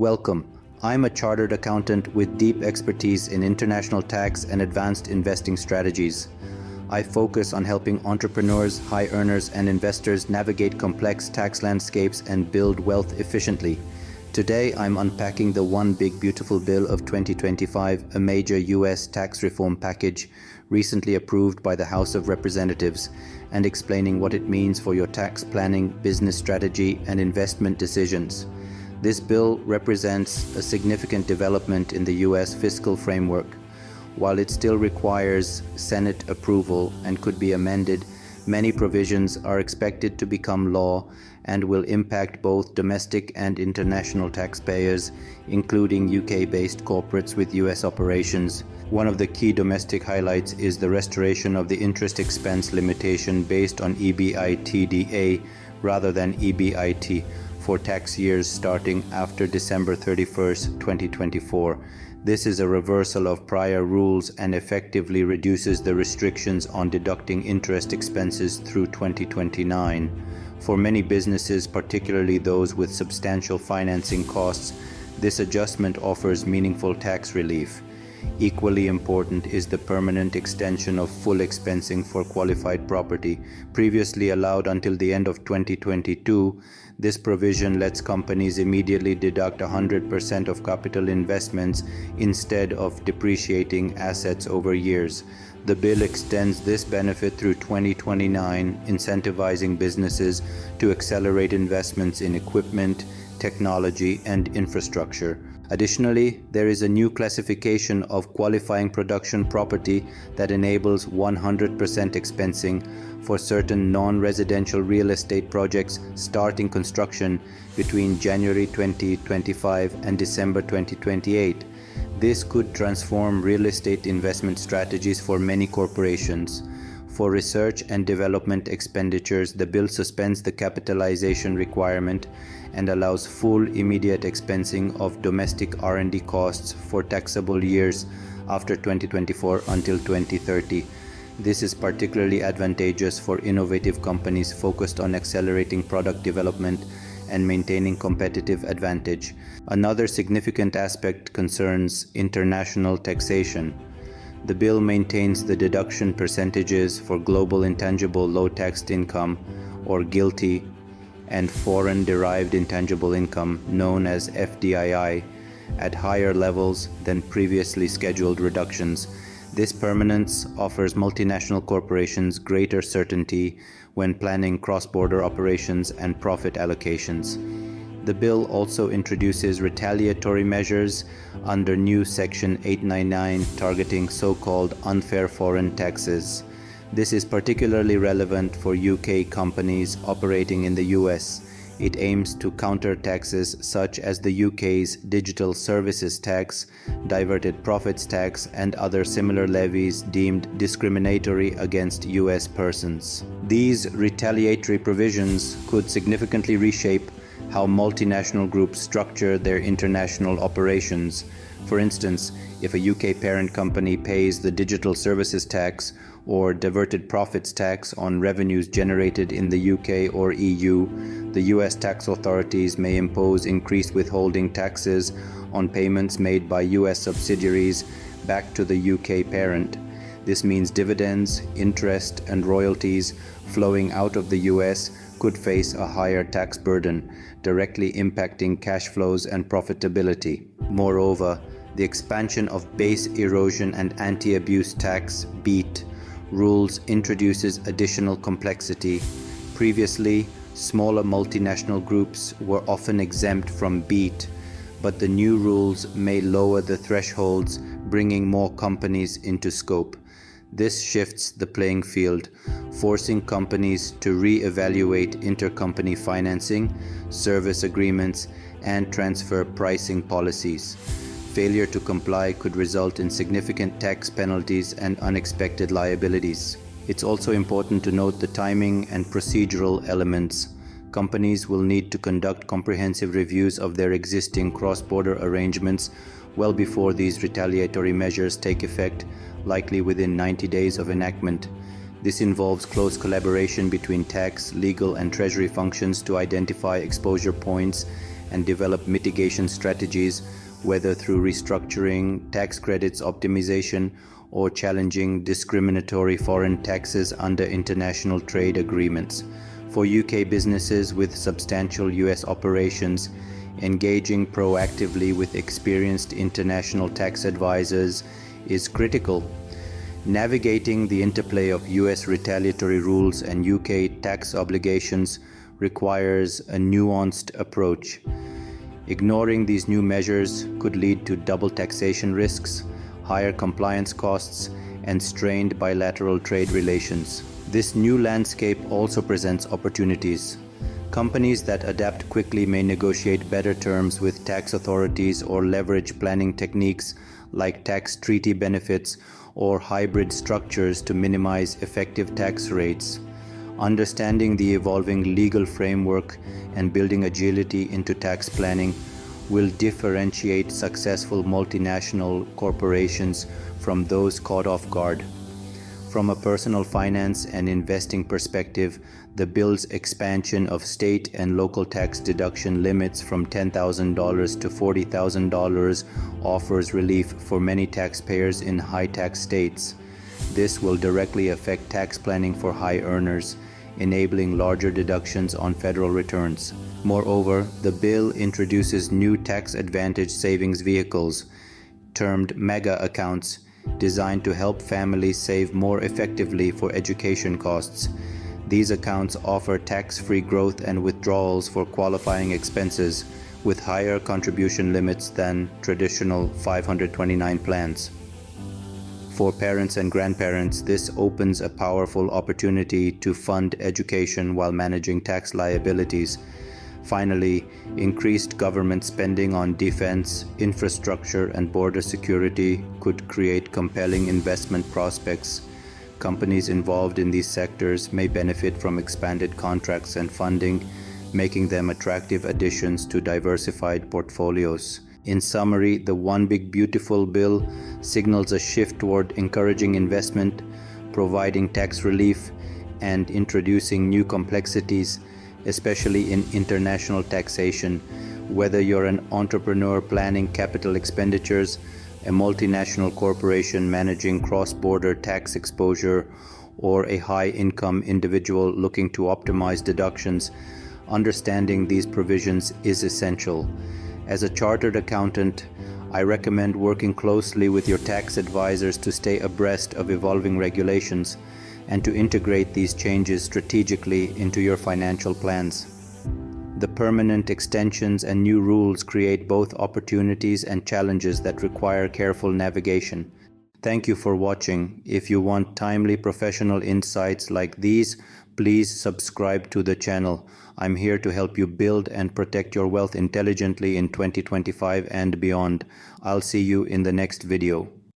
Welcome. I'm a chartered accountant with deep expertise in international tax and advanced investing strategies. I focus on helping entrepreneurs, high earners, and investors navigate complex tax landscapes and build wealth efficiently. Today, I'm unpacking the One Big Beautiful Bill of 2025, a major U.S. tax reform package recently approved by the House of Representatives, and explaining what it means for your tax planning, business strategy, and investment decisions. This bill represents a significant development in the U.S. fiscal framework. While it still requires Senate approval and could be amended, many provisions are expected to become law and will impact both domestic and international taxpayers, including UK-based corporates with US operations. One of the key domestic highlights is the restoration of the interest expense limitation based on EBITDA rather than EBIT for tax years starting after December 31st, 2024. This is a reversal of prior rules and effectively reduces the restrictions on deducting interest expenses through 2029. For many businesses, particularly those with substantial financing costs, this adjustment offers meaningful tax relief. Equally important is the permanent extension of full expensing for qualified property. Previously allowed until the end of 2022, this provision lets companies immediately deduct 100% of capital investments instead of depreciating assets over years. The bill extends this benefit through 2029, incentivizing businesses to accelerate investments in equipment, technology, and infrastructure. Additionally, there is a new classification of qualifying production property that enables 100% expensing for certain non-residential real estate projects starting construction between January 2025 and December 2028. This could transform real estate investment strategies for many corporations. For research and development expenditures, the bill suspends the capitalization requirement and allows full immediate expensing of domestic R&D costs for taxable years after 2024 until 2030. This is particularly advantageous for innovative companies focused on accelerating product development and maintaining competitive advantage. Another significant aspect concerns international taxation. The bill maintains the deduction percentages for global intangible low-taxed income, or GILTI, and foreign-derived intangible income, known as FDII, at higher levels than previously scheduled reductions. This permanence offers multinational corporations greater certainty when planning cross-border operations and profit allocations. The bill also introduces retaliatory measures under new Section 899 targeting so-called unfair foreign taxes. This is particularly relevant for UK companies operating in the US. It aims to counter taxes such as the UK's digital services tax, diverted profits tax, and other similar levies deemed discriminatory against US persons. These retaliatory provisions could significantly reshape how multinational groups structure their international operations. For instance, if a UK parent company pays the digital services tax or diverted profits tax on revenues generated in the UK or EU, the US tax authorities may impose increased withholding taxes on payments made by US subsidiaries back to the UK parent. This means dividends, interest, and royalties flowing out of the US could face a higher tax burden, directly impacting cash flows and profitability. Moreover, the expansion of base erosion and anti-abuse tax (BEAT) rules introduces additional complexity. Previously, smaller multinational groups were often exempt from BEAT, but the new rules may lower the thresholds, bringing more companies into scope. This shifts the playing field, forcing companies to re-evaluate intercompany financing, service agreements, and transfer pricing policies. Failure to comply could result in significant tax penalties and unexpected liabilities. It's also important to note the timing and procedural elements. Companies will need to conduct comprehensive reviews of their existing cross-border arrangements well before these retaliatory measures take effect, likely within 90 days of enactment. This involves close collaboration between tax, legal, and treasury functions to identify exposure points and develop mitigation strategies, whether through restructuring, tax credits optimization, or challenging discriminatory foreign taxes under international trade agreements. For UK businesses with substantial US operations, engaging proactively with experienced international tax advisors is critical. Navigating the interplay of US retaliatory rules and UK tax obligations requires a nuanced approach. Ignoring these new measures could lead to double taxation risks, higher compliance costs, and strained bilateral trade relations. This new landscape also presents opportunities. Companies that adapt quickly may negotiate better terms with tax authorities or leverage planning techniques like tax treaty benefits or hybrid structures to minimize effective tax rates. Understanding the evolving legal framework and building agility into tax planning will differentiate successful multinational corporations from those caught off guard. From a personal finance and investing perspective, the bill's expansion of state and local tax deduction limits from $10,000 to $40,000 offers relief for many taxpayers in high-tax states. This will directly affect tax planning for high earners, enabling larger deductions on federal returns. Moreover, the bill introduces new tax advantage savings vehicles, termed MAGA accounts, designed to help families save more effectively for education costs. These accounts offer tax-free growth and withdrawals for qualifying expenses, with higher contribution limits than traditional 529 plans. For parents and grandparents, this opens a powerful opportunity to fund education while managing tax liabilities. Finally, increased government spending on defense, infrastructure, and border security could create compelling investment prospects. Companies involved in these sectors may benefit from expanded contracts and funding, making them attractive additions to diversified portfolios. In summary, the One Big Beautiful Bill signals a shift toward encouraging investment, providing tax relief, and introducing new complexities, especially in international taxation. Whether you're an entrepreneur planning capital expenditures, a multinational corporation managing cross-border tax exposure, or a high-income individual looking to optimize deductions, understanding these provisions is essential. As a chartered accountant, I recommend working closely with your tax advisors to stay abreast of evolving regulations and to integrate these changes strategically into your financial plans. The permanent extensions and new rules create both opportunities and challenges that require careful navigation. Thank you for watching. If you want timely professional insights like these, please subscribe to the channel. I'm here to help you build and protect your wealth intelligently in 2025 and beyond. I'll see you in the next video.